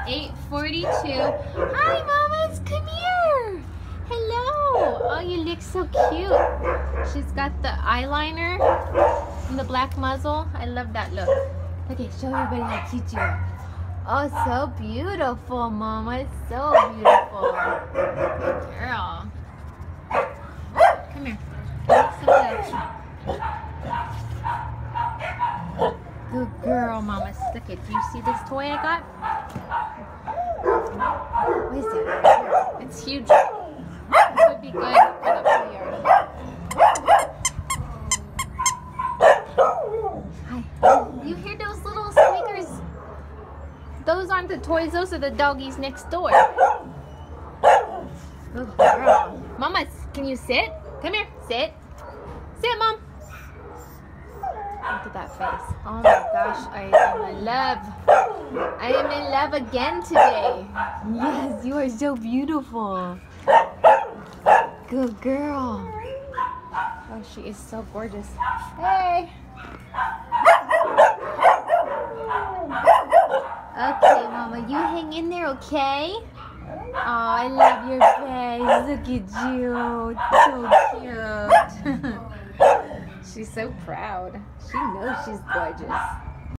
8:42. Hi, mamas, come here. Hello. Oh, you look so cute. She's got the eyeliner and the black muzzle. I love that look. Okay, show everybody how cute you are. Oh, so beautiful, mama. It's so beautiful. Good girl. Come here. Some love. Good girl, mama. Look it. Do you see this toy I got? What is it? It's huge. This would be good for the backyard. Hi. You hear those little squeakers? Those aren't the toys. Those are the doggies next door. Good girl. Mama, can you sit? Come here. Sit. Sit, Mom. Look at that face. Oh my gosh, I am in love. I am in love again today. Yes, you are so beautiful. Good girl. Oh, she is so gorgeous. Hey. Okay, Mama, you hang in there, okay? Oh, I love your face. Look at you. So cute. She's so proud. She knows she's gorgeous.